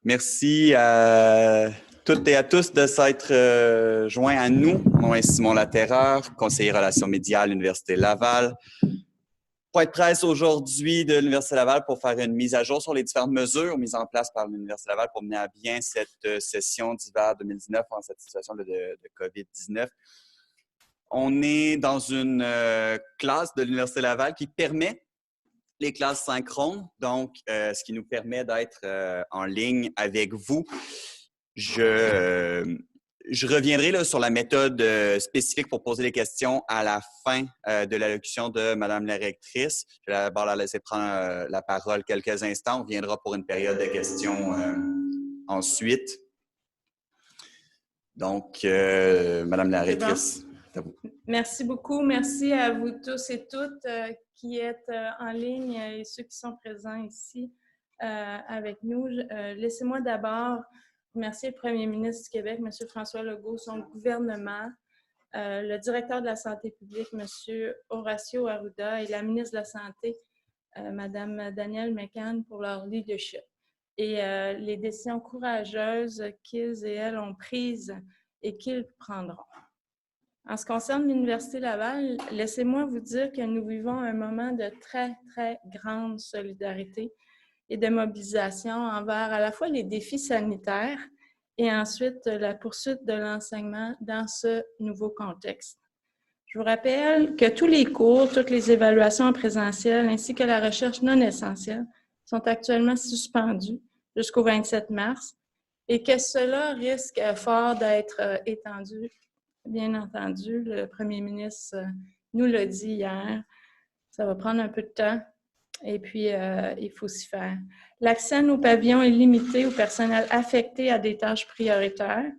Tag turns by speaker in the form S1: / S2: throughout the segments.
S1: Merci à toutes et à tous de s'être joints à nous. Mon nom est Simon Laterreur, conseiller relations médias à l'Université Laval. Point de presse aujourd'hui de l'Université Laval pour faire une mise à jour sur les différentes mesures mises en place par l'Université Laval pour mener à bien cette session d'hiver 2019 en cette situation de COVID-19. On est dans une classe de l'Université Laval qui permet les classes synchrones, donc ce qui nous permet d'être en ligne avec vous. Je reviendrai là, sur la méthode spécifique pour poser les questions à la fin de l'allocution de Mme la rectrice. Je vais d'abord la laisser prendre la parole quelques instants. On reviendra pour une période de questions ensuite. Donc, Mme la rectrice, c'est à vous.
S2: Merci beaucoup. Merci à vous tous et toutes qui êtes en ligne et ceux qui sont présents ici avec nous. Laissez-moi d'abord remercier le Premier ministre du Québec, M. François Legault, son gouvernement, le directeur de la santé publique, M. Horacio Arruda, et la ministre de la Santé, Mme Danielle McCann, pour leur leadership et les décisions courageuses qu'ils et elles ont prises et qu'ils prendront. En ce qui concerne l'Université Laval, laissez-moi vous dire que nous vivons un moment de très, très grande solidarité et de mobilisation envers à la fois les défis sanitaires et ensuite la poursuite de l'enseignement dans ce nouveau contexte. Je vous rappelle que tous les cours, toutes les évaluations en présentiel ainsi que la recherche non essentielle sont actuellement suspendus jusqu'au 27 mars et que cela risque fort d'être étendu. Bien entendu, le premier ministre nous l'a dit hier, ça va prendre un peu de temps et puis il faut s'y faire. L'accès à nos pavillons est limité au personnel affecté à des tâches prioritaires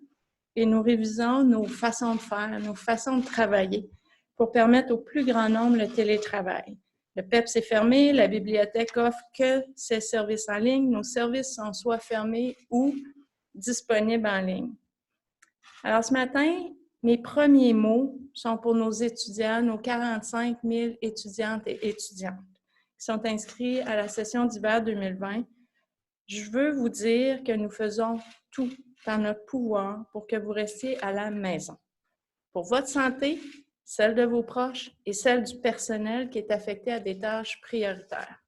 S2: et nous révisons nos façons de faire, nos façons de travailler pour permettre au plus grand nombre le télétravail. Le PEPS est fermé, la bibliothèque offre que ses services en ligne. Nos services sont soit fermés ou disponibles en ligne. Alors ce matin, mes premiers mots sont pour nos étudiants, nos 45 000 étudiantes et étudiantes qui sont inscrits à la session d'hiver 2020. Je veux vous dire que nous faisons tout en notre pouvoir pour que vous restiez à la maison. Pour votre santé, celle de vos proches et celle du personnel qui est affecté à des tâches prioritaires.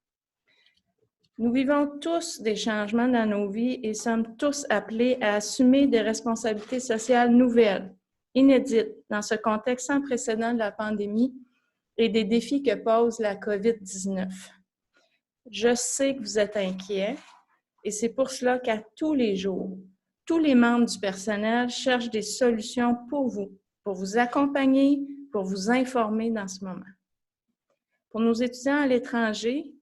S2: Nous vivons tous des changements dans nos vies et sommes tous appelés à assumer des responsabilités sociales nouvelles, inédites dans ce contexte sans précédent de la pandémie et des défis que pose la COVID-19. Je sais que vous êtes inquiets et c'est pour cela qu'à tous les jours, tous les membres du personnel cherchent des solutions pour vous accompagner, pour vous informer dans ce moment. Pour nos étudiants à l'étranger,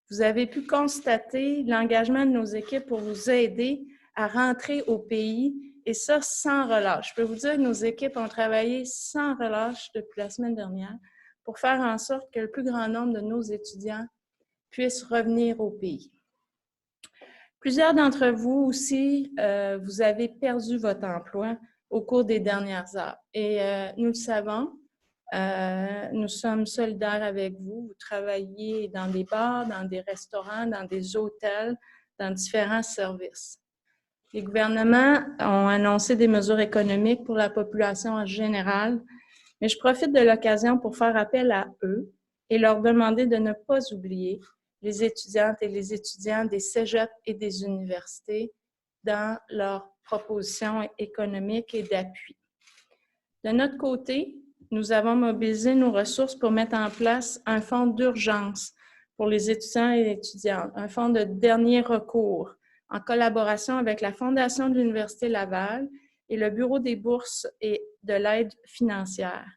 S2: vous avez pu constater l'engagement de nos équipes pour vous aider à rentrer au pays, et ça sans relâche. Je peux vous dire que nos équipes ont travaillé sans relâche depuis la semaine dernière pour faire en sorte que le plus grand nombre de nos étudiants puissent revenir au pays. Plusieurs d'entre vous aussi, vous avez perdu votre emploi au cours des dernières heures. Et nous le savons, nous sommes solidaires avec vous. Vous travaillez dans des bars, dans des restaurants, dans des hôtels, dans différents services. Les gouvernements ont annoncé des mesures économiques pour la population en général, mais je profite de l'occasion pour faire appel à eux et leur demander de ne pas oublier les étudiantes et les étudiants des cégeps et des universités dans leurs propositions économiques et d'appui. De notre côté, nous avons mobilisé nos ressources pour mettre en place un fonds d'urgence pour les étudiants et étudiantes, un fonds de dernier recours en collaboration avec la Fondation de l'Université Laval et le Bureau des bourses et de l'aide financière.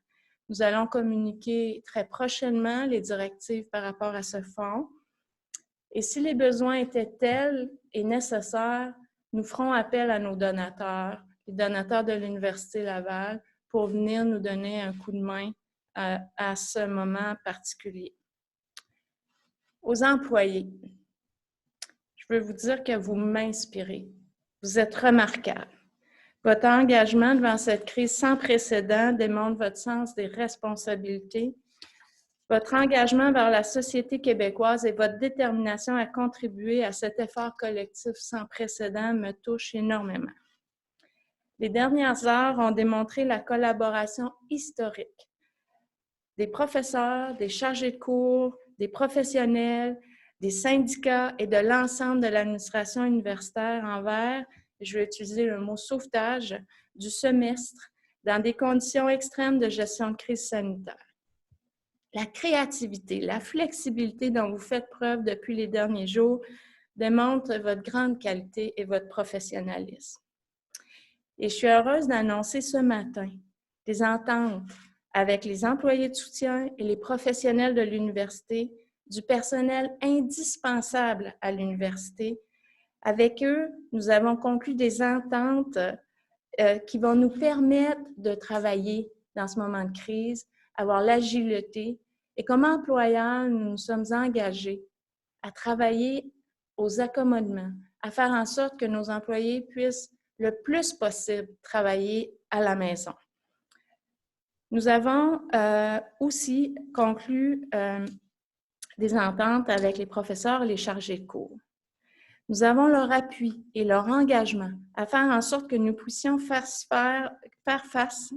S2: Nous allons communiquer très prochainement les directives par rapport à ce fonds. Et si les besoins étaient tels et nécessaires, nous ferons appel à nos donateurs, les donateurs de l'Université Laval, pour venir nous donner un coup de main à ce moment particulier. Aux employés, je veux vous dire que vous m'inspirez. Vous êtes remarquables. Votre engagement devant cette crise sans précédent démontre votre sens des responsabilités Votre engagement vers la société québécoise et votre détermination à contribuer à cet effort collectif sans précédent me touchent énormément. Les dernières heures ont démontré la collaboration historique des professeurs, des chargés de cours, des professionnels, des syndicats et de l'ensemble de l'administration universitaire envers, je vais utiliser le mot sauvetage, du semestre dans des conditions extrêmes de gestion de crise sanitaire. La créativité, la flexibilité dont vous faites preuve depuis les derniers jours démontrent votre grande qualité et votre professionnalisme. Et je suis heureuse d'annoncer ce matin des ententes avec les employés de soutien et les professionnels de l'université, du personnel indispensable à l'université. Avec eux, nous avons conclu des ententes qui vont nous permettre de travailler dans ce moment de crise, avoir l'agilité. Et comme employeurs, nous nous sommes engagés à travailler aux accommodements, à faire en sorte que nos employés puissent le plus possible travailler à la maison. Nous avons aussi conclu des ententes avec les professeurs et les chargés de cours. Nous avons leur appui et leur engagement à faire en sorte que nous puissions faire face,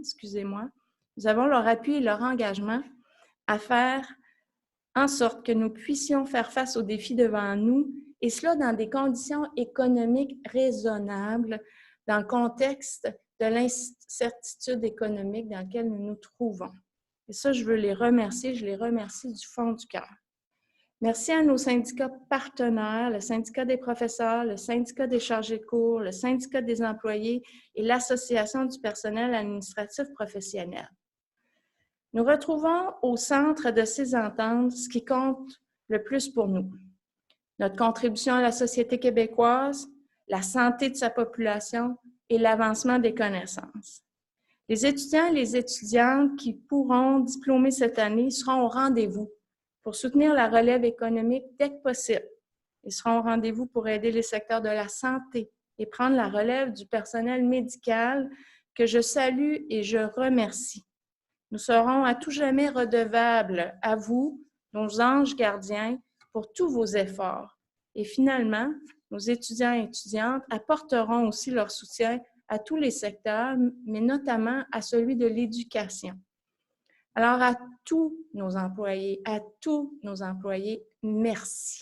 S2: nous avons leur appui et leur engagement à faire en sorte que nous puissions faire face aux défis devant nous, et cela dans des conditions économiques raisonnables, dans le contexte de l'incertitude économique dans laquelle nous nous trouvons. Et ça, je veux les remercier, je les remercie du fond du cœur. Merci à nos syndicats partenaires, le syndicat des professeurs, le syndicat des chargés de cours, le syndicat des employés et l'Association du personnel administratif professionnel. Nous retrouvons au centre de ces ententes ce qui compte le plus pour nous. Notre contribution à la société québécoise, la santé de sa population et l'avancement des connaissances. Les étudiants et les étudiantes qui pourront diplômer cette année seront au rendez-vous pour soutenir la relève économique dès que possible. Ils seront au rendez-vous pour aider les secteurs de la santé et prendre la relève du personnel médical que je salue et je remercie. Nous serons à tout jamais redevables à vous, nos anges gardiens, pour tous vos efforts. Et finalement, nos étudiants et étudiantes apporteront aussi leur soutien à tous les secteurs, mais notamment à celui de l'éducation. Alors, à tous nos employés, merci.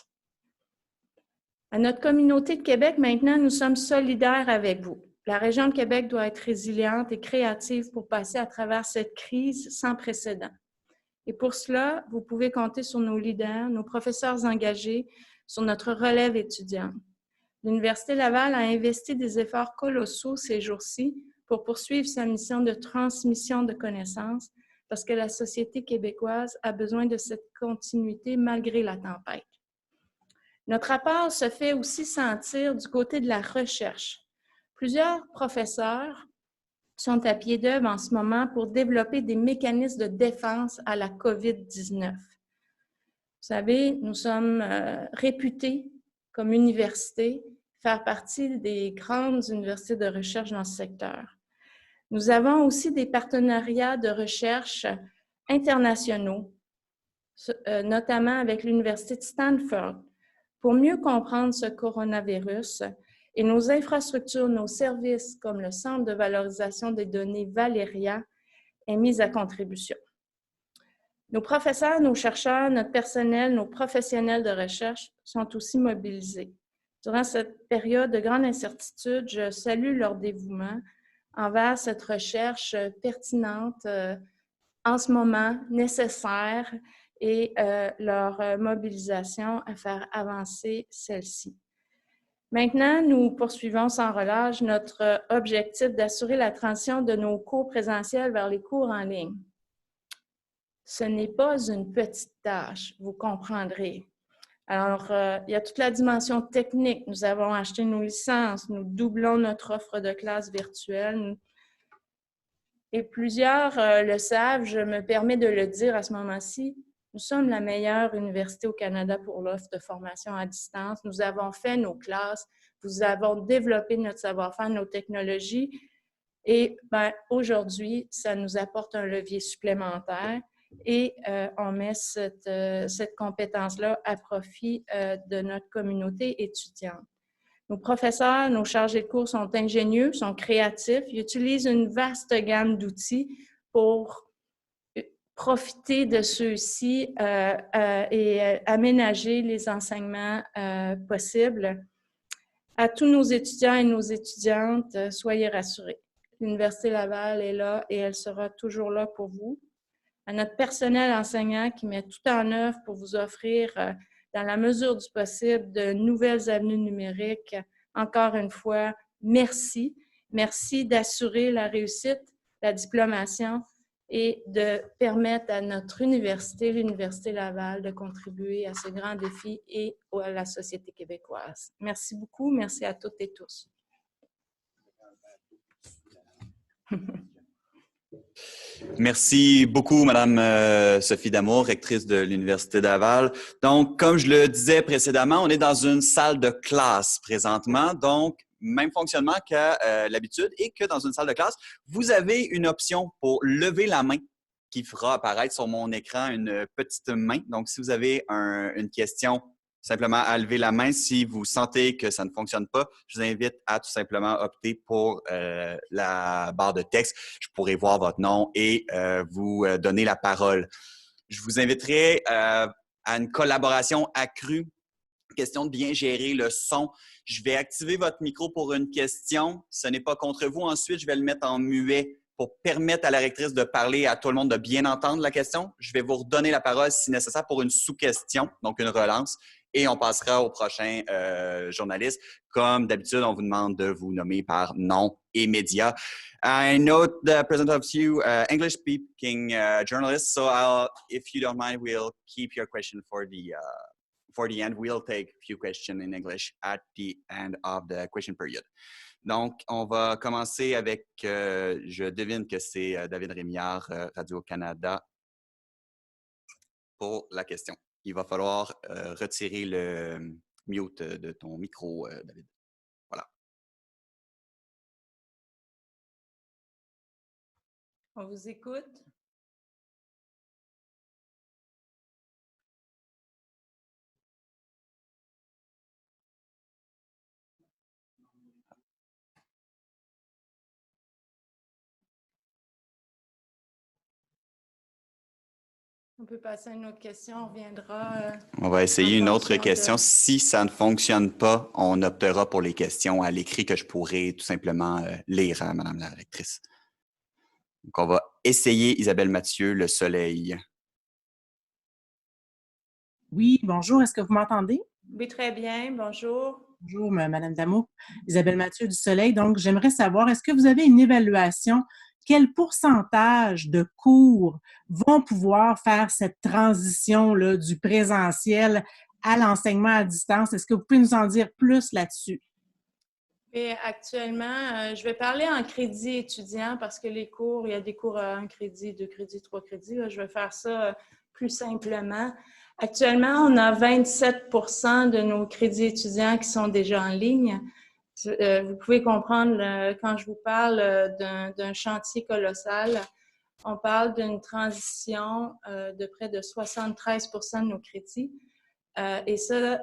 S2: À notre communauté de Québec, maintenant, nous sommes solidaires avec vous. La région de Québec doit être résiliente et créative pour passer à travers cette crise sans précédent. Et pour cela, vous pouvez compter sur nos leaders, nos professeurs engagés, sur notre relève étudiante. L'Université Laval a investi des efforts colossaux ces jours-ci pour poursuivre sa mission de transmission de connaissances parce que la société québécoise a besoin de cette continuité malgré la tempête. Notre apport se fait aussi sentir du côté de la recherche. Plusieurs professeurs sont à pied d'œuvre en ce moment pour développer des mécanismes de défense à la COVID-19. Vous savez, nous sommes réputés comme université faire partie des grandes universités de recherche dans ce secteur. Nous avons aussi des partenariats de recherche internationaux, notamment avec l'Université de Stanford, pour mieux comprendre ce coronavirus et nos infrastructures, nos services, comme le Centre de valorisation des données Valeria, est mis à contribution. Nos professeurs, nos chercheurs, notre personnel, nos professionnels de recherche sont aussi mobilisés. Durant cette période de grande incertitude, je salue leur dévouement envers cette recherche pertinente en ce moment, nécessaire, et leur mobilisation à faire avancer celle-ci. Maintenant, nous poursuivons sans relâche notre objectif d'assurer la transition de nos cours présentiels vers les cours en ligne. Ce n'est pas une petite tâche, vous comprendrez. Alors, il y a toute la dimension technique. Nous avons acheté nos licences, nous doublons notre offre de classe virtuelle. Et plusieurs le savent, je me permets de le dire à ce moment-ci, nous sommes la meilleure université au Canada pour l'offre de formation à distance. Nous avons fait nos classes, nous avons développé notre savoir-faire, nos technologies. Et aujourd'hui, ça nous apporte un levier supplémentaire. et on met cette compétence-là à profit de notre communauté étudiante. Nos professeurs, nos chargés de cours sont ingénieux, sont créatifs, ils utilisent une vaste gamme d'outils pour profiter de ceux-ci et aménager les enseignements possibles. À tous nos étudiants et nos étudiantes, soyez rassurés. L'Université Laval est là et elle sera toujours là pour vous. À notre personnel enseignant qui met tout en œuvre pour vous offrir, dans la mesure du possible, de nouvelles avenues numériques. Encore une fois, merci. Merci d'assurer la réussite, la diplomation et de permettre à notre université, l'Université Laval, de contribuer à ce grand défi et à la société québécoise. Merci beaucoup. Merci à toutes et tous.
S1: Merci beaucoup, Madame Sophie Damour, rectrice de l'Université Laval. Donc, comme je le disais précédemment, on est dans une salle de classe présentement. Donc, même fonctionnement qu'à l'habitude et que dans une salle de classe. Vous avez une option pour lever la main qui fera apparaître sur mon écran une petite main. Donc, si vous avez une question, simplement à lever la main. Si vous sentez que ça ne fonctionne pas, je vous invite à tout simplement opter pour la barre de texte. Je pourrai voir votre nom et vous donner la parole. Je vous inviterai à une collaboration accrue. Question de bien gérer le son. Je vais activer votre micro pour une question. Ce n'est pas contre vous. Ensuite, je vais le mettre en muet pour permettre à la rectrice de parler et à tout le monde de bien entendre la question. Je vais vous redonner la parole si nécessaire pour une sous-question, donc une relance. Et on passera au prochain journaliste. Comme d'habitude, on vous demande de vous nommer par nom et média. I know the present of you English-speaking journalists, so if you don't mind, we'll keep your question for the end. We'll take a few questions in English at the end of the question period. Donc, on va commencer avec, je devine que c'est David Rémillard, Radio-Canada, pour la question. Il va falloir retirer le mute de ton micro, David. Voilà.
S2: On vous écoute. On peut passer à une autre question, on reviendra.
S1: On va essayer une autre question. Si ça ne fonctionne pas, on optera pour les questions à l'écrit que je pourrais tout simplement lire à Madame la rectrice. Donc, on va essayer Isabelle Mathieu, Le Soleil.
S3: Oui, bonjour. Est-ce que vous m'entendez?
S2: Oui, très bien. Bonjour.
S3: Bonjour, Madame Damour. Isabelle Mathieu du Soleil. Donc, j'aimerais savoir, est-ce que vous avez une évaluation? Quel pourcentage de cours vont pouvoir faire cette transition-là du présentiel à l'enseignement à distance? Est-ce que vous pouvez nous en dire plus là-dessus?
S2: Et actuellement, je vais parler en crédit étudiant parce que les cours, il y a des cours à 1 crédit, 2 crédits, 3 crédits. Là, je vais faire ça plus simplement. Actuellement, on a 27 % de nos crédits étudiants qui sont déjà en ligne. Vous pouvez comprendre, quand je vous parle d'un chantier colossal, on parle d'une transition de près de 73 % de nos crédits. Et ça,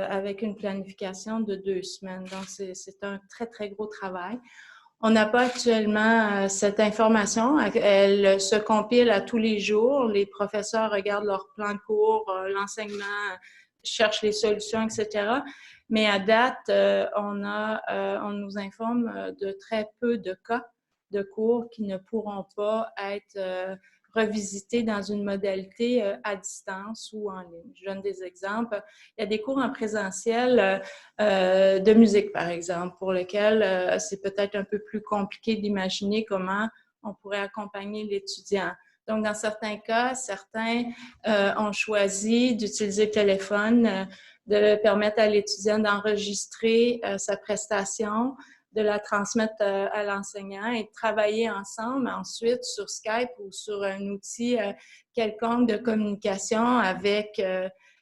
S2: avec une planification de 2 semaines. Donc, c'est un très, très gros travail. On n'a pas actuellement cette information. Elle se compile à tous les jours. Les professeurs regardent leur plan de cours, l'enseignement cherche les solutions, etc. Mais à date, on nous informe de très peu de cas de cours qui ne pourront pas être revisiter dans une modalité à distance ou en ligne. Je donne des exemples. Il y a des cours en présentiel de musique, par exemple, pour lesquels c'est peut-être un peu plus compliqué d'imaginer comment on pourrait accompagner l'étudiant. Donc, dans certains cas, certains ont choisi d'utiliser le téléphone, de permettre à l'étudiant d'enregistrer sa prestation, de la transmettre à l'enseignant et de travailler ensemble ensuite sur Skype ou sur un outil quelconque de communication avec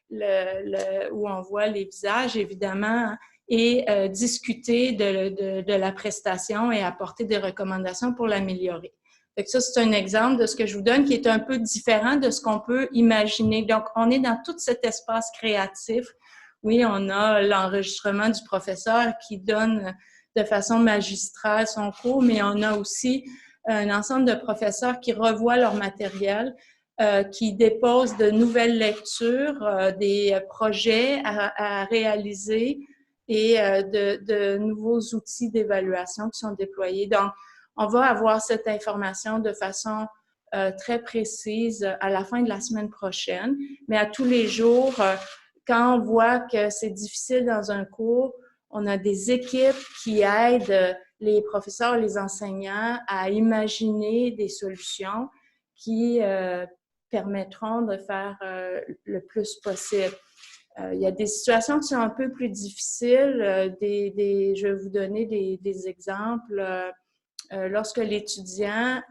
S2: où on voit les visages, évidemment, et discuter de la prestation et apporter des recommandations pour l'améliorer. Fait que ça, c'est un exemple de ce que je vous donne qui est un peu différent de ce qu'on peut imaginer. Donc, on est dans tout cet espace créatif. Oui, on a l'enregistrement du professeur qui donne de façon magistrale son cours, mais on a aussi un ensemble de professeurs qui revoient leur matériel, qui déposent de nouvelles lectures, des projets à réaliser et de nouveaux outils d'évaluation qui sont déployés. Donc, on va avoir cette information de façon très précise à la fin de la semaine prochaine, mais à tous les jours, quand on voit que c'est difficile dans un cours, on a des équipes qui aident les professeurs, les enseignants à imaginer des solutions qui permettront de faire le plus possible. Il y a des situations qui sont un peu plus difficiles. Je vais vous donner des exemples. Lorsque l'étudiant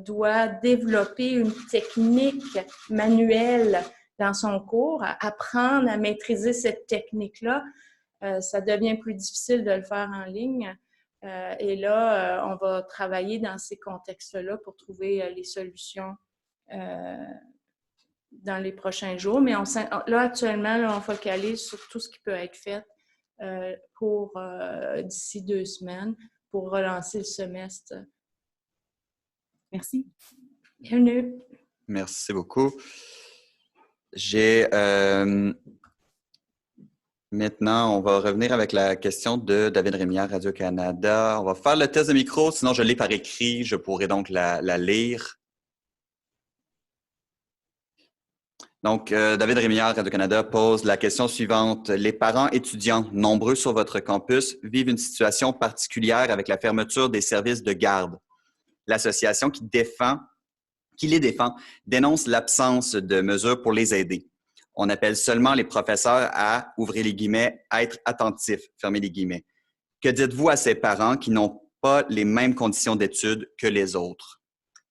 S2: doit développer une technique manuelle dans son cours, apprendre à maîtriser cette technique-là, ça devient plus difficile de le faire en ligne. Et là, on va travailler dans ces contextes-là pour trouver les solutions dans les prochains jours. Mais là, actuellement, là, on focalise sur tout ce qui peut être fait pour d'ici 2 semaines pour relancer le semestre.
S3: Merci.
S2: Bienvenue.
S1: Merci beaucoup. Maintenant, on va revenir avec la question de David Rémillard, Radio-Canada. On va faire le test de micro, sinon je l'ai par écrit, je pourrais donc la lire. Donc, David Rémillard, Radio-Canada, pose la question suivante. Les parents étudiants, nombreux sur votre campus, vivent une situation particulière avec la fermeture des services de garde. L'association qui les défend dénonce l'absence de mesures pour les aider. On appelle seulement les professeurs à, ouvrez les guillemets, être attentifs, fermez les guillemets. Que dites-vous à ces parents qui n'ont pas les mêmes conditions d'études que les autres?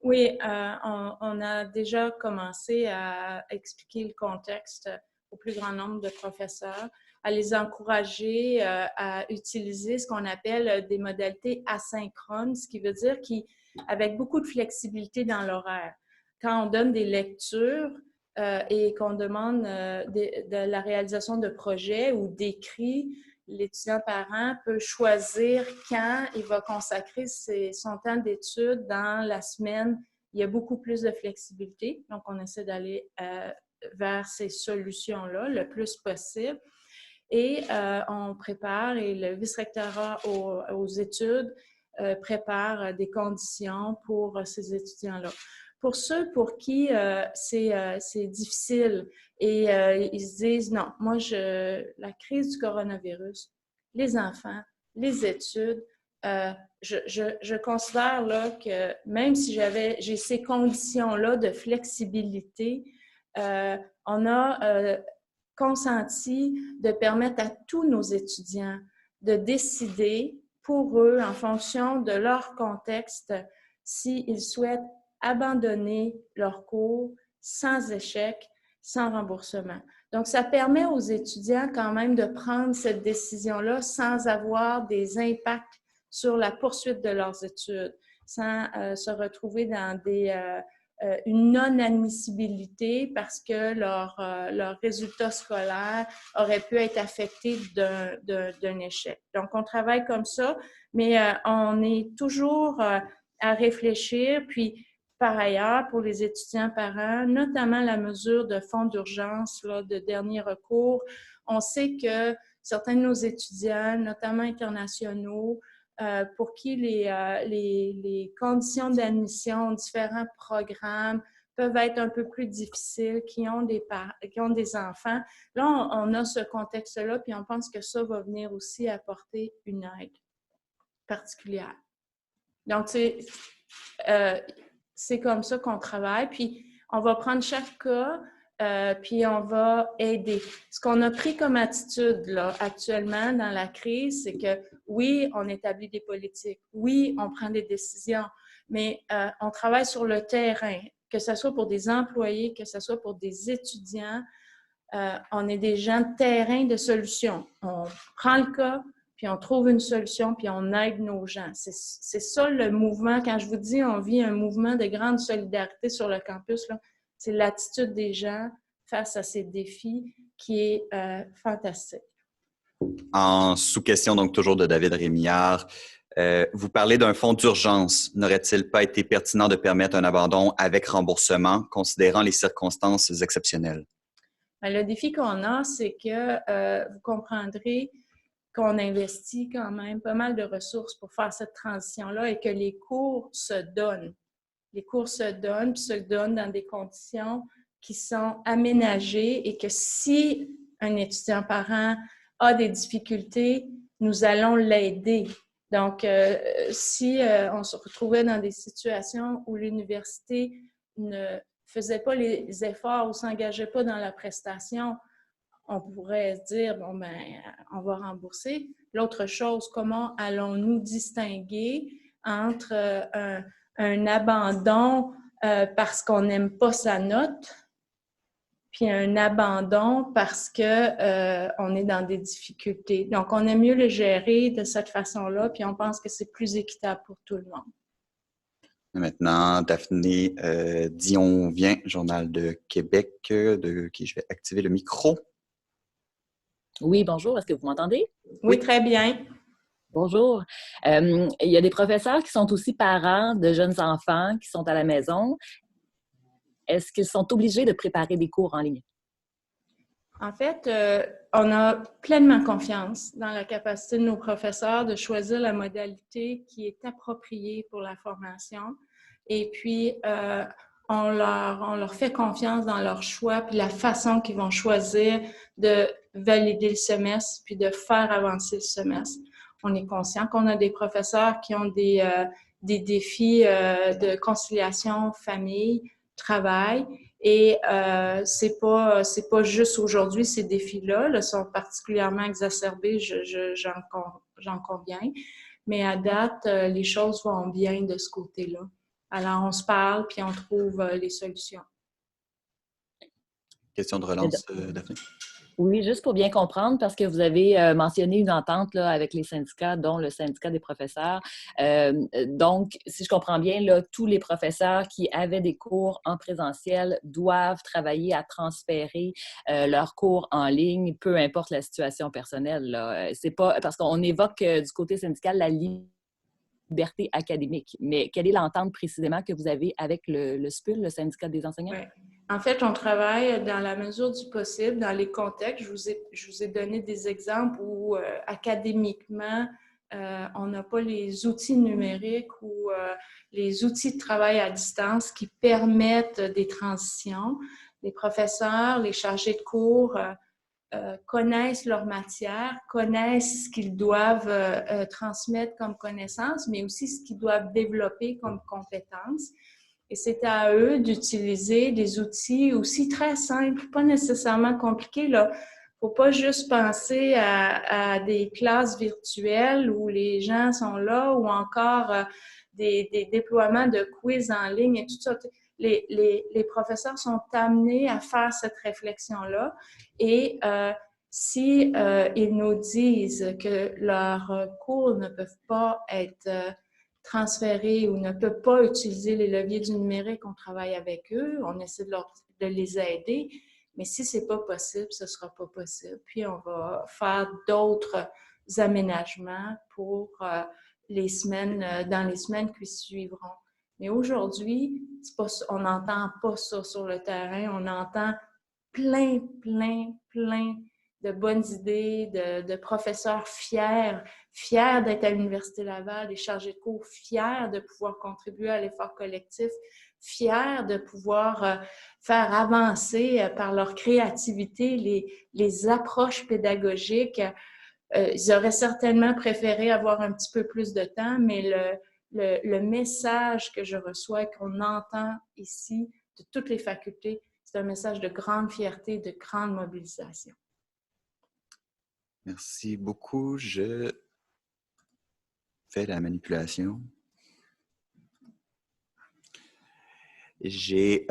S2: Oui, on a déjà commencé à expliquer le contexte au plus grand nombre de professeurs, à les encourager à utiliser ce qu'on appelle des modalités asynchrones, ce qui veut dire qu'avec beaucoup de flexibilité dans l'horaire. Quand on donne des lectures et qu'on demande de la réalisation de projets ou d'écrits, l'étudiant parent peut choisir quand il va consacrer son temps d'études dans la semaine. Il y a beaucoup plus de flexibilité, donc on essaie d'aller vers ces solutions-là le plus possible. Et on prépare, et le vice-rectorat aux études prépare des conditions pour ces étudiants-là. Pour ceux pour qui c'est difficile et ils se disent, non, moi, la crise du coronavirus, les enfants, les études, je considère là, que même si j'ai ces conditions-là de flexibilité, on a consenti de permettre à tous nos étudiants de décider pour eux, en fonction de leur contexte, s'ils souhaitent abandonner leur cours sans échec, sans remboursement. Donc, ça permet aux étudiants quand même de prendre cette décision-là sans avoir des impacts sur la poursuite de leurs études, sans se retrouver dans une non-admissibilité parce que leur résultat scolaire aurait pu être affecté d'un échec. Donc, on travaille comme ça, mais on est toujours à réfléchir. Puis, par ailleurs, pour les étudiants parents, notamment la mesure de fonds d'urgence de dernier recours, on sait que certains de nos étudiants, notamment internationaux, pour qui les conditions d'admission, différents programmes peuvent être un peu plus difficiles, qui ont des enfants. Là, on a ce contexte-là, puis on pense que ça va venir aussi apporter une aide particulière. Donc, c'est comme ça qu'on travaille, puis on va prendre chaque cas, puis on va aider. Ce qu'on a pris comme attitude là, actuellement dans la crise, c'est que oui, on établit des politiques, oui, on prend des décisions, mais on travaille sur le terrain, que ce soit pour des employés, que ce soit pour des étudiants. On est des gens de terrain de solutions. On prend le cas, puis on trouve une solution, puis on aide nos gens. C'est ça le mouvement. Quand je vous dis on vit un mouvement de grande solidarité sur le campus, là, c'est l'attitude des gens face à ces défis qui est fantastique.
S1: En sous-question, donc toujours de David Rémillard, vous parlez d'un fonds d'urgence. N'aurait-il pas été pertinent de permettre un abandon avec remboursement, considérant les circonstances exceptionnelles?
S2: Le défi qu'on a, c'est que vous comprendrez qu'on investit quand même pas mal de ressources pour faire cette transition-là et que les cours se donnent. Les cours se donnent, puis se donnent dans des conditions qui sont aménagées et que si un étudiant parent a des difficultés, nous allons l'aider. Donc, si on se retrouvait dans des situations où l'université ne faisait pas les efforts ou s'engageait pas dans la prestation, on pourrait se dire, bon, ben, on va rembourser. L'autre chose, comment allons-nous distinguer entre un abandon parce qu'on n'aime pas sa note, puis un abandon parce qu'on est dans des difficultés. Donc, on aime mieux le gérer de cette façon-là, puis on pense que c'est plus équitable pour tout le monde.
S1: Maintenant, Daphné Dion-Vien, Journal de Québec, de qui je vais activer le micro.
S4: Oui, bonjour. Est-ce que vous m'entendez?
S2: Oui, très bien.
S4: Bonjour. Il y a des professeurs qui sont aussi parents de jeunes enfants qui sont à la maison. Est-ce qu'ils sont obligés de préparer des cours en ligne?
S2: En fait, on a pleinement confiance dans la capacité de nos professeurs de choisir la modalité qui est appropriée pour la formation. Et puis, on leur fait confiance dans leur choix puis la façon qu'ils vont choisir de valider le semestre puis de faire avancer le semestre. On est conscient qu'on a des professeurs qui ont des défis de conciliation famille, travail. Et c'est pas juste aujourd'hui ces défis-là là, sont particulièrement exacerbés, j'en conviens. Mais à date, les choses vont bien de ce côté-là. Alors, on se parle puis on trouve les solutions.
S1: Question de relance, Daphné?
S4: Oui, juste pour bien comprendre, parce que vous avez mentionné une entente là, avec les syndicats, dont le syndicat des professeurs. Donc, si je comprends bien, là, tous les professeurs qui avaient des cours en présentiel doivent travailler à transférer leurs cours en ligne, peu importe la situation personnelle. Là. C'est pas parce qu'on évoque du côté syndical la liberté académique. Mais quelle est l'entente précisément que vous avez avec le SPUL, le syndicat des enseignants?
S2: Oui. En fait, on travaille dans la mesure du possible, dans les contextes. Je vous ai donné des exemples où académiquement, on n'a pas les outils numériques ou les outils de travail à distance qui permettent des transitions. Les professeurs, les chargés de cours connaissent leur matière, connaissent ce qu'ils doivent transmettre comme connaissance, mais aussi ce qu'ils doivent développer comme compétences. Et c'est à eux d'utiliser des outils aussi très simples, pas nécessairement compliqués. Il ne faut pas juste penser à des classes virtuelles où les gens sont là ou encore des déploiements de quiz en ligne et tout ça. Les professeurs sont amenés à faire cette réflexion-là et si ils nous disent que leurs cours ne peuvent pas être transférés ou ne peuvent pas utiliser les leviers du numérique, on travaille avec eux, on essaie de les aider, mais si ce n'est pas possible, ce ne sera pas possible. Puis on va faire d'autres aménagements pour dans les semaines qui suivront. Mais aujourd'hui, on n'entend pas ça sur le terrain, on entend plein de bonnes idées, de professeurs fiers d'être à l'Université Laval, des chargés de cours fiers de pouvoir contribuer à l'effort collectif, fiers de pouvoir faire avancer par leur créativité les approches pédagogiques. Ils auraient certainement préféré avoir un petit peu plus de temps, mais le message que je reçois et qu'on entend ici de toutes les facultés, c'est un message de grande fierté, de grande mobilisation.
S1: Merci beaucoup. Je fais la manipulation. J'ai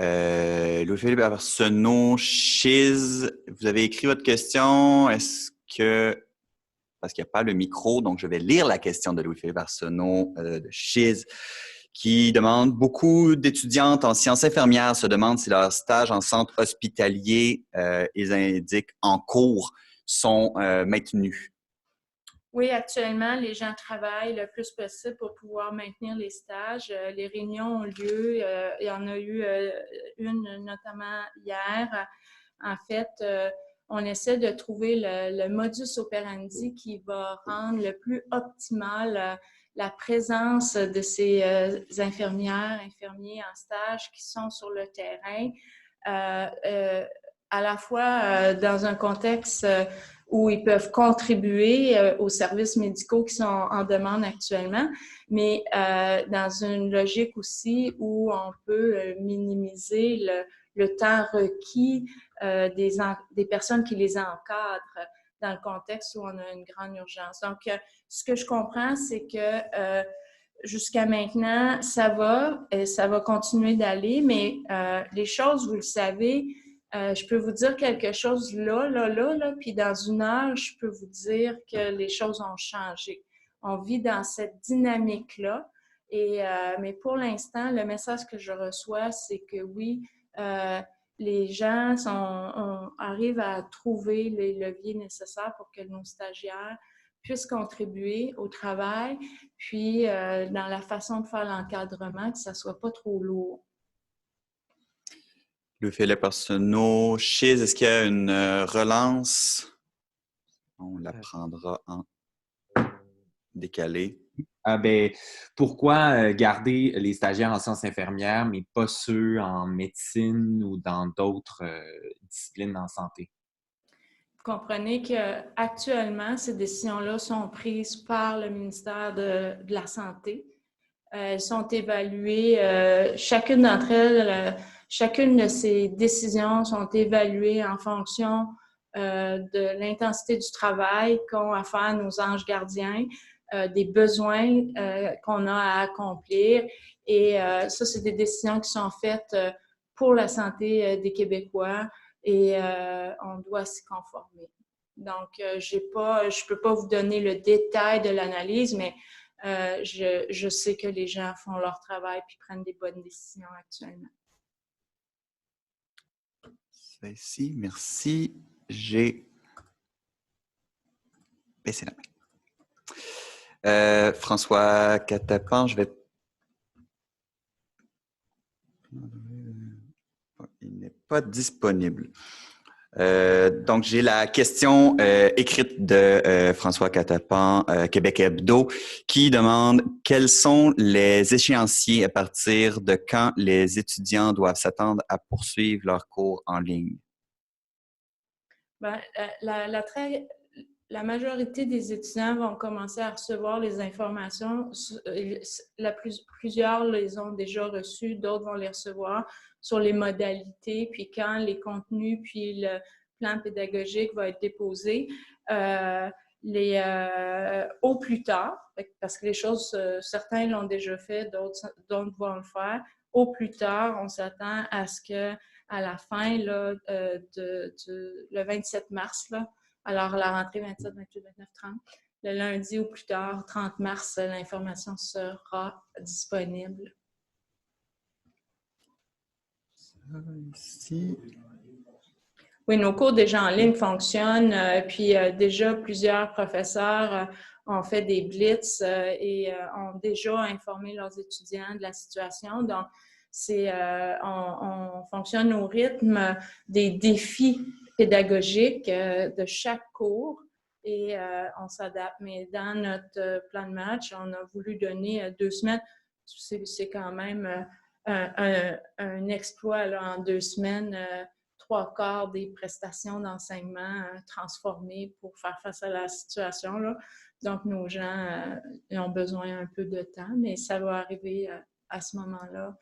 S1: Louis-Philippe Arsenault, Chiz. Vous avez écrit votre question. Est-ce que... parce qu'il n'y a pas le micro. Donc, je vais lire la question de Louis-Philippe Arsenault de Chiz, qui demande: beaucoup d'étudiantes en sciences infirmières se demandent si leurs stages en centre hospitalier, ils indiquent en cours, sont maintenus.
S2: Oui, actuellement, les gens travaillent le plus possible pour pouvoir maintenir les stages. Les réunions ont lieu. Il y en a eu une notamment hier. En fait, on essaie de trouver le modus operandi qui va rendre le plus optimal la présence de ces infirmières, infirmiers en stage qui sont sur le terrain, à la fois dans un contexte où ils peuvent contribuer aux services médicaux qui sont en demande actuellement, mais dans une logique aussi où on peut minimiser le temps requis des personnes qui les encadrent dans le contexte où on a une grande urgence. Donc, ce que je comprends, c'est que jusqu'à maintenant, ça va continuer d'aller, mais les choses, vous le savez, je peux vous dire quelque chose là, puis dans une heure, je peux vous dire que les choses ont changé. On vit dans cette dynamique-là, mais pour l'instant, le message que je reçois, c'est que oui, les gens arrivent à trouver les leviers nécessaires pour que nos stagiaires puissent contribuer au travail, puis dans la façon de faire l'encadrement, que ça ne soit pas trop lourd.
S1: Louis-Philippe Arsenault, Chiz, est-ce qu'il y a une relance? On la prendra en décalé.
S5: Pourquoi garder les stagiaires en sciences infirmières, mais pas ceux en médecine ou dans d'autres disciplines en santé?
S2: Vous comprenez qu'actuellement, ces décisions-là sont prises par le ministère de la Santé. Elles sont évaluées, chacune d'entre elles, chacune de ces décisions sont évaluées en fonction de l'intensité du travail qu'ont à faire nos anges gardiens, des besoins qu'on a à accomplir. Et ça, c'est des décisions qui sont faites pour la santé des Québécois et on doit s'y conformer. Donc, je ne peux pas vous donner le détail de l'analyse, mais je sais que les gens font leur travail et prennent des bonnes décisions actuellement.
S1: Ici, merci. J'ai baissé la main. François Catapan, je vais... Il n'est pas disponible. Donc, j'ai la question écrite de François Catapan, Québec Hebdo, qui demande quels sont les échéanciers à partir de quand les étudiants doivent s'attendre à poursuivre leurs cours en ligne?
S2: Ben, la majorité des étudiants vont commencer à recevoir les informations. Plusieurs les ont déjà reçues, d'autres vont les recevoir sur les modalités, puis quand les contenus, puis le plan pédagogique va être déposé au plus tard, parce que les choses, certains l'ont déjà fait, d'autres vont le faire. Au plus tard, on s'attend à ce que à la fin là, le 27 mars, là, alors la rentrée 27, 28, 29, 30, le lundi ou plus tard, 30 mars, l'information sera disponible.
S1: Ici.
S2: Oui, nos cours déjà en ligne fonctionnent, puis déjà plusieurs professeurs ont fait des blitz et ont déjà informé leurs étudiants de la situation. Donc, on fonctionne au rythme des défis pédagogiques de chaque cours et on s'adapte. Mais dans notre plan de match, on a voulu donner 2 semaines. C'est quand même un exploit là, en 2 semaines. 3/4 des prestations d'enseignement transformées pour faire face à la situation, là. Donc, nos gens ont besoin un peu de temps, mais ça va arriver à ce moment-là.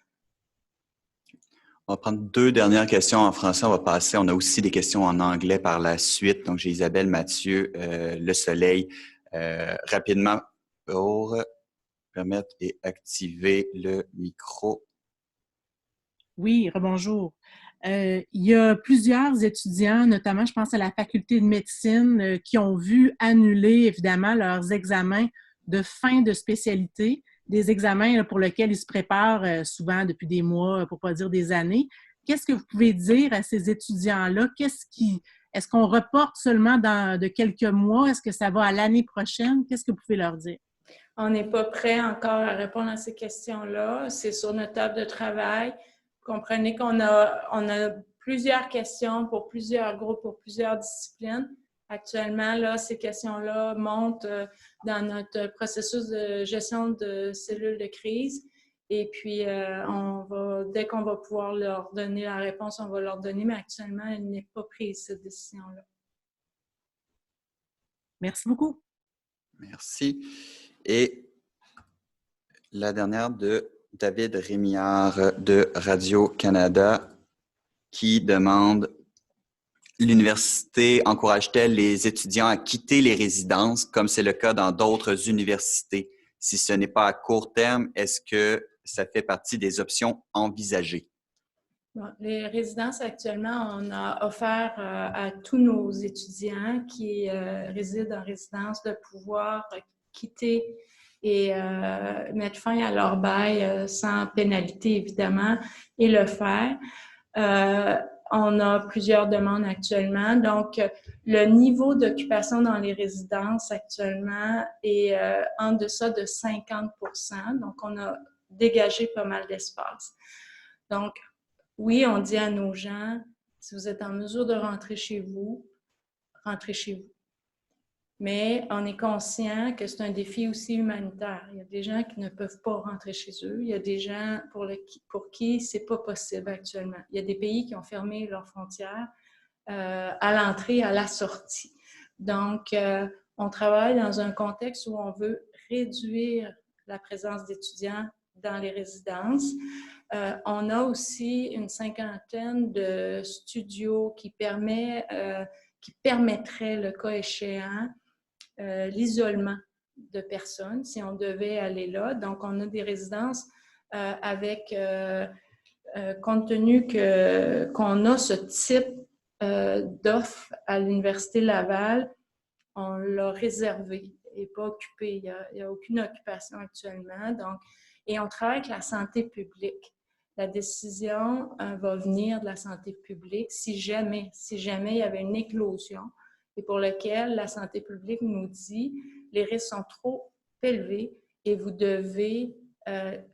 S1: On va prendre 2 dernières questions en français. On va passer. On a aussi des questions en anglais par la suite. Donc, j'ai Isabelle Mathieu, Le Soleil, rapidement pour permettre et activer le micro.
S3: Oui, rebonjour. il y a plusieurs étudiants, notamment je pense à la faculté de médecine, qui ont vu annuler évidemment leurs examens de fin de spécialité, des examens là, pour lesquels ils se préparent souvent depuis des mois, pour ne pas dire des années. Qu'est-ce que vous pouvez dire à ces étudiants-là? Est-ce qu'on reporte seulement de quelques mois? Est-ce que ça va à l'année prochaine? Qu'est-ce que vous pouvez leur dire?
S2: On n'est pas prêt encore à répondre à ces questions-là. C'est sur notre table de travail. Comprenez qu'on a plusieurs questions pour plusieurs groupes, pour plusieurs disciplines. Actuellement, là, ces questions-là montent dans notre processus de gestion de cellules de crise. Et puis, dès qu'on va pouvoir leur donner la réponse, on va leur donner, mais actuellement, elle n'est pas prise, cette décision-là.
S3: Merci beaucoup.
S1: Merci. Et la dernière de David Rémillard de Radio-Canada qui demande: l'université encourage-t-elle les étudiants à quitter les résidences comme c'est le cas dans d'autres universités? Si ce n'est pas à court terme, est-ce que ça fait partie des options envisagées?
S2: Bon, les résidences, actuellement, on a offert à tous nos étudiants qui résident en résidence de pouvoir quitter et mettre fin à leur bail sans pénalité, évidemment, et le faire. On a plusieurs demandes actuellement. Donc, le niveau d'occupation dans les résidences actuellement est en deçà de 50%. Donc, on a dégagé pas mal d'espace. Donc, oui, on dit à nos gens, si vous êtes en mesure de rentrer chez vous, rentrez chez vous. Mais on est conscient que c'est un défi aussi humanitaire. Il y a des gens qui ne peuvent pas rentrer chez eux. Il y a des gens pour qui c'est pas possible actuellement. Il y a des pays qui ont fermé leurs frontières à l'entrée, à la sortie. Donc, on travaille dans un contexte où on veut réduire la présence d'étudiants dans les résidences. On a aussi une 50aine de studios qui permettraient, le cas échéant, l'isolement de personnes si on devait aller là. Donc, on a des résidences avec, compte tenu qu'on a ce type d'offre à l'Université Laval, on l'a réservé et pas occupé. Il n'y a aucune occupation actuellement. Donc, et on travaille avec la santé publique. La décision va venir de la santé publique si jamais il y avait une éclosion et pour lequel la santé publique nous dit les risques sont trop élevés et vous devez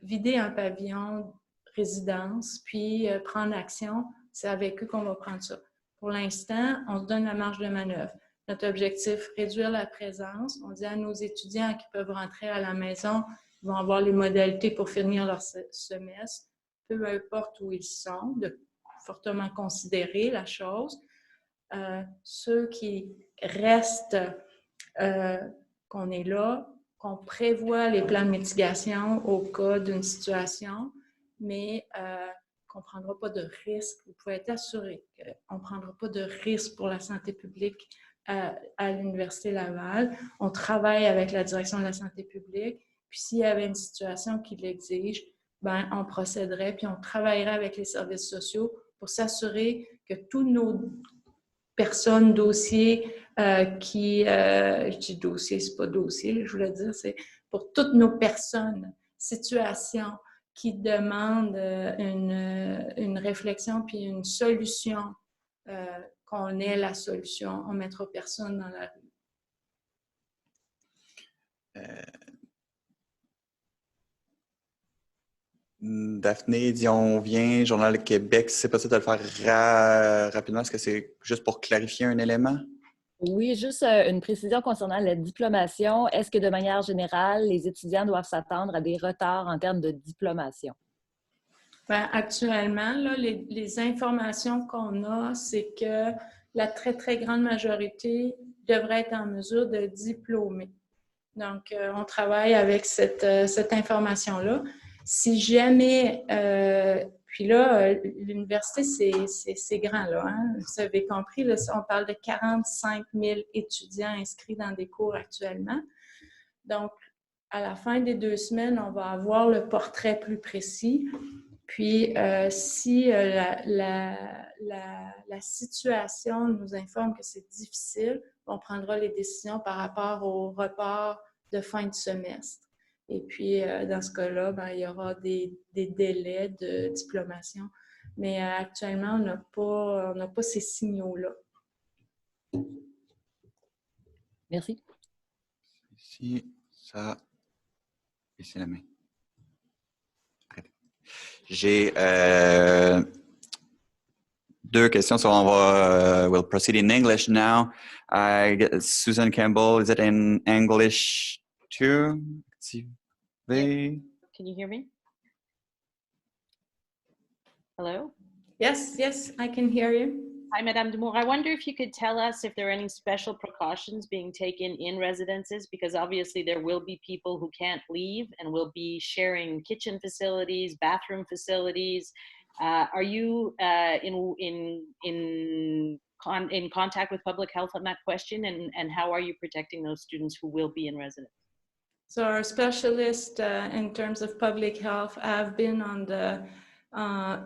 S2: vider un pavillon résidence puis prendre action. C'est avec eux qu'on va prendre ça. Pour l'instant, on se donne la marge de manœuvre. Notre objectif, réduire la présence. On dit à nos étudiants qui peuvent rentrer à la maison, ils vont avoir les modalités pour finir leur semestre, peu importe où ils sont, de fortement considérer la chose. Ceux qui restent, qu'on est là, qu'on prévoit les plans de mitigation au cas d'une situation, mais qu'on ne prendra pas de risque. Vous pouvez être assuré qu'on ne prendra pas de risque pour la santé publique à l'Université Laval. On travaille avec la direction de la santé publique. Puis s'il y avait une situation qui l'exige, ben, on procéderait, puis on travaillerait avec les services sociaux pour s'assurer que tous nos personnes, dossiers je dis dossier, c'est pas dossier, je voulais dire, c'est pour toutes nos personnes, situations qui demandent une réflexion puis une solution, qu'on ait la solution. On ne mettra personne dans la rue.
S1: Daphné Dion-Vien, Journal de Québec, c'est possible de le faire rapidement? Est-ce que c'est juste pour clarifier un élément?
S4: Oui, juste une précision concernant la diplomation. Est-ce que de manière générale, les étudiants doivent s'attendre à des retards en termes de diplomation?
S2: Bien, actuellement, là, les informations qu'on a, c'est que la très, très grande majorité devrait être en mesure de diplômer. Donc, on travaille avec cette information-là. Si jamais, puis là, l'université, c'est grand, là, hein? Vous avez compris, là, on parle de 45 000 étudiants inscrits dans des cours actuellement. Donc, à la fin des 2 semaines, on va avoir le portrait plus précis. Puis, si la situation nous informe que c'est difficile, on prendra les décisions par rapport au report de fin de semestre. Et puis, dans ce cas-là, ben, il y aura des délais de diplomation. Mais actuellement, on n'a pas ces signaux-là.
S4: Merci.
S1: Ici, ça, et c'est la main. J'ai deux questions, so we'll proceed in English now. Susan Campbell, is it in English too?
S6: Can you hear me? Hello?
S2: Yes, I can hear you.
S6: Hi, Madame Dumour. I wonder if you could tell us if there are any special precautions being taken in residences, because obviously there will be people who can't leave and will be sharing kitchen facilities, bathroom facilities. Are you in contact with public health on that question, and how are you protecting those students who will be in residence?
S2: So our specialists in terms of public health have been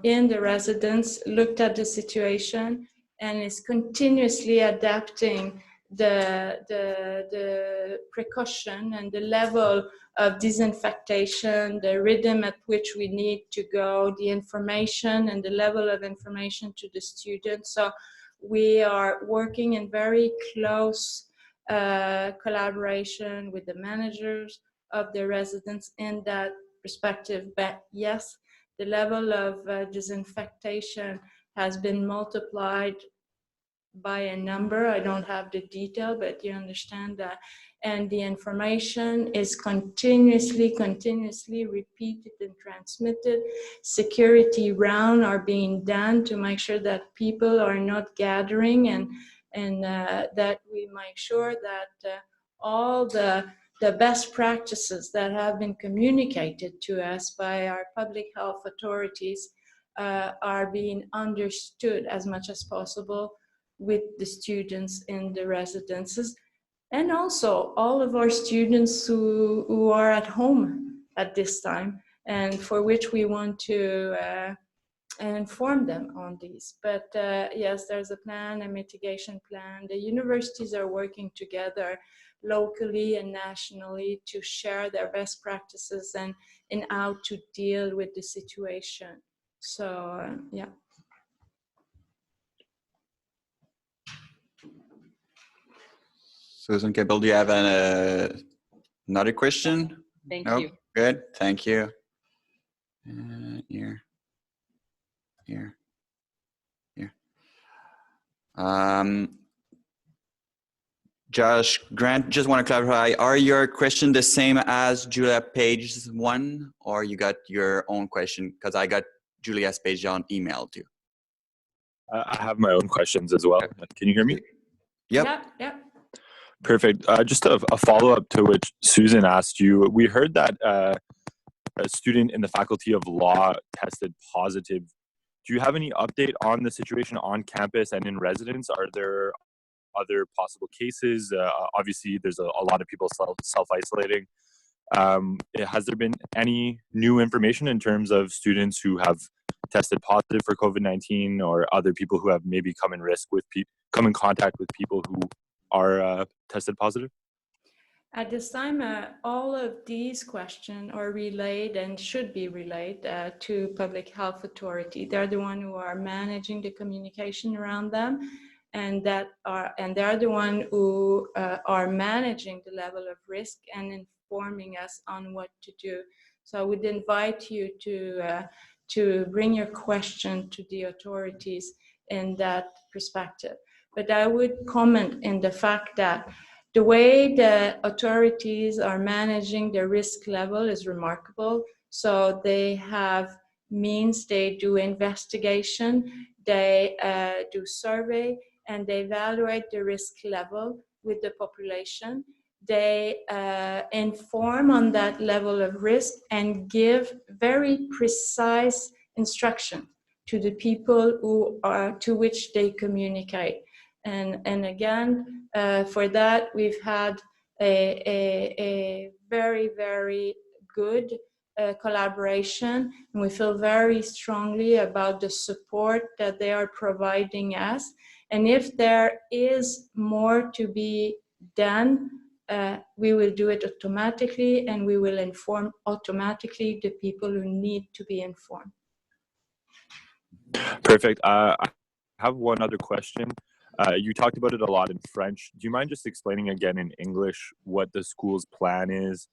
S2: in the residence, looked at the situation, and is continuously adapting the precaution and the level of disinfectation, the rhythm at which we need to go, the information and the level of information to the students. So we are working in very close collaboration with the managers of the residents in that perspective. But yes, the level of disinfectation has been multiplied by a number. I don't have the detail, but you understand that. And the information is continuously repeated and transmitted. Security rounds are being done to make sure that people are not gathering, and that we make sure that all the best practices that have been communicated to us by our public health authorities are being understood as much as possible with the students in the residences, and also all of our students who are at home at this time, and for which we want to inform them on these. But yes, there's a plan, a mitigation plan. The universities are working together locally and nationally to share their best practices and how to deal with the situation. So yeah.
S1: Susan Campbell, do you have another question?
S6: Thank
S1: No?
S6: you.
S1: Good, thank you. Here. Josh Grant, just want to clarify, are your question the same as Julia Page's one, or you got your own question? Because I got Julia's page on email too.
S7: I have my own questions as well. Can you hear me?
S1: Yep.
S2: Yep.
S7: Perfect. Just a follow-up to which Susan asked you. We heard that a student in the Faculty of Law tested positive. Do you have any update on the situation on campus and in residence? Are there other possible cases? Obviously, there's a lot of people self-isolating. Has there been any new information in terms of students who have tested positive for COVID-19, or other people who have maybe come in contact with people who are tested positive?
S2: At this time, all of these questions are relayed and should be relayed to public health authority. They're the one who are managing the communication around them, and they're the one who are managing the level of risk and informing us on what to do. So I would invite you to bring your question to the authorities in that perspective. But I would comment in the fact that the way the authorities are managing the risk level is remarkable. So they have means, they do investigation, they do survey, and they evaluate the risk level with the population. They inform on that level of risk and give very precise instruction to the people to which they communicate. And again, for that, we've had a very, very good collaboration, and we feel very strongly about the support that they are providing us. And if there is more to be done, we will do it automatically, and we will inform automatically the people who need to be informed.
S7: Perfect. I have one other question. You talked about it a lot in French. Do you mind just explaining again in English what the school's plan is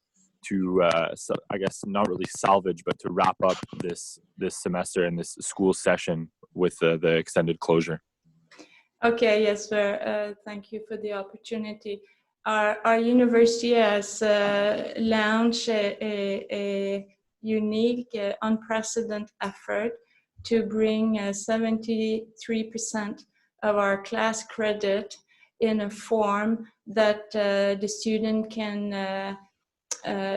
S7: to, I guess, not really salvage, but to wrap up this semester and this school session with the extended closure?
S2: Okay, yes, sir. Thank you for the opportunity. Our university has launched a unique, unprecedented effort to bring 73% of our class credit in a form that the student can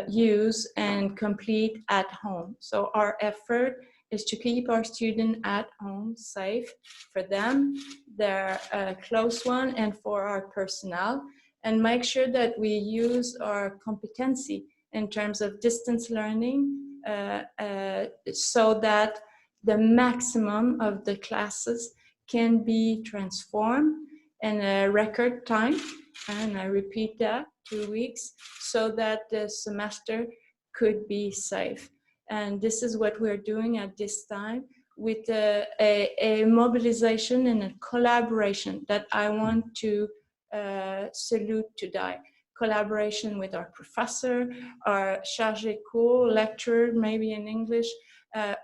S2: use and complete at home. So our effort is to keep our students at home safe for them, their close one, and for our personnel, and make sure that we use our competency in terms of distance learning so that the maximum of the classes can be transformed in a record time. And I repeat that, 2 weeks, so that the semester could be safe. And this is what we're doing at this time with a mobilization and a collaboration that I want to salute today. Collaboration with our professor, our chargé cours, lecturer, maybe in English,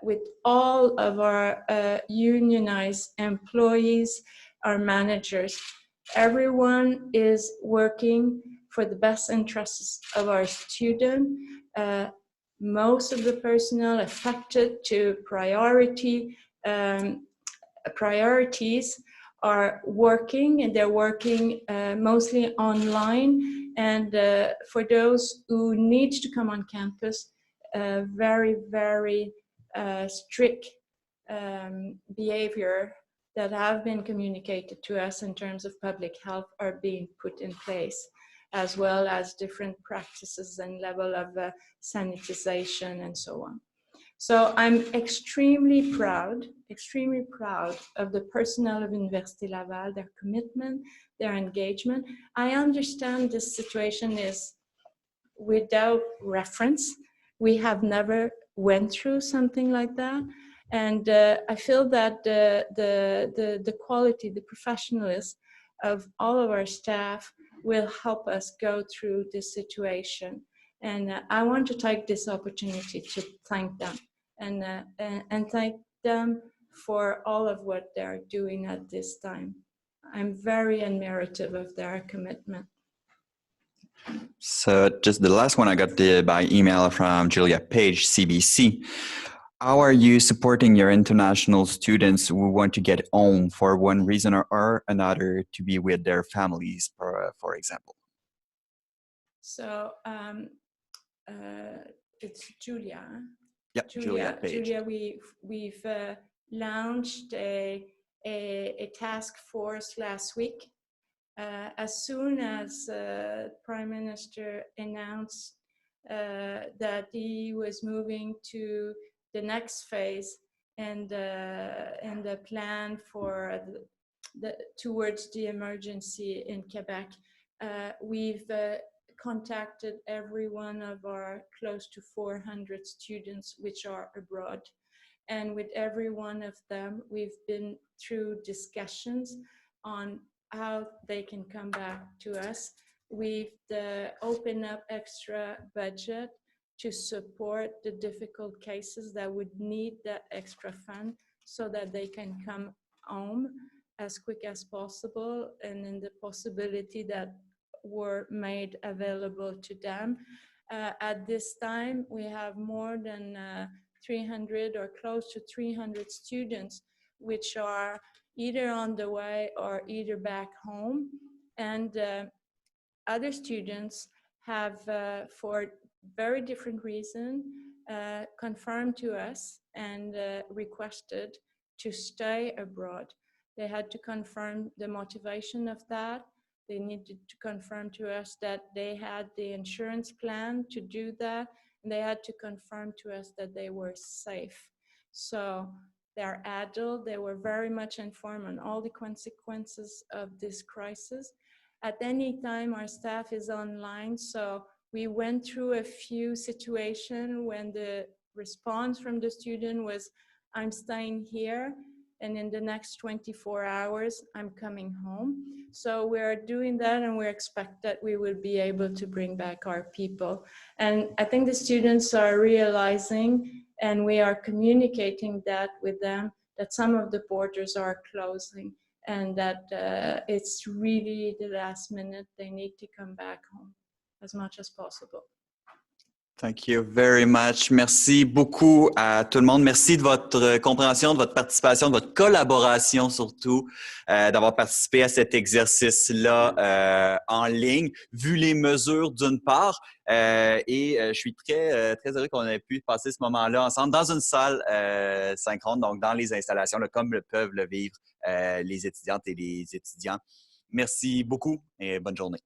S2: with all of our unionized employees, our managers. Everyone is working for the best interests of our student. Most of the personnel affected to priorities are working, and they're working mostly online. And for those who need to come on campus, very, very strict behavior that have been communicated to us in terms of public health are being put in place, as well as different practices and level of sanitization and so on. So I'm extremely proud of the personnel of Université Laval, their commitment, their engagement. I understand this situation is without reference. We have never went through something like that. And I feel that the quality, the professionalism of all of our staff will help us go through this situation. And I want to take this opportunity to thank them and thank them for all of what they're doing at this time. I'm very admirative of their commitment.
S1: So just the last one I got by email from Julia Page, CBC. How are you supporting your international students who want to get home for one reason or another to be with their families, for example?
S2: So it's Julia.
S1: Yep, Julia Page.
S2: Julia, we've launched a task force last week. As soon as Prime Minister announced that he was moving to the next phase and the plan for towards the emergency in Quebec, we've contacted every one of our close to 400 students which are abroad. And with every one of them, we've been through discussions on how they can come back to us. We've opened up extra budget to support the difficult cases that would need that extra fund so that they can come home as quick as possible, and in the possibility that were made available to them. At this time, we have more than 300 or close to 300 students which are either on the way or either back home. And other students have, for very different reasons, confirmed to us and requested to stay abroad. They had to confirm the motivation of that. They needed to confirm to us that they had the insurance plan to do that, They had to confirm to us that they were safe. So they're adult, they were very much informed on all the consequences of this crisis. At any time, our staff is online, so we went through a few situations when the response from the student was, I'm staying here, and in the next 24 hours, I'm coming home. So we're doing that, and we expect that we will be able to bring back our people. And I think the students are realizing, and we are communicating that with them, that some of the borders are closing, and that it's really the last minute they need to come back home as much as possible.
S1: Thank you very much. Merci beaucoup à tout le monde. Merci de votre compréhension, de votre participation, de votre collaboration surtout, d'avoir participé à cet exercice-là en ligne, vu les mesures d'une part. Et je suis très heureux qu'on ait pu passer ce moment-là ensemble dans une salle synchrone, donc dans les installations, là, comme peuvent le vivre les étudiantes et les étudiants. Merci beaucoup et bonne journée.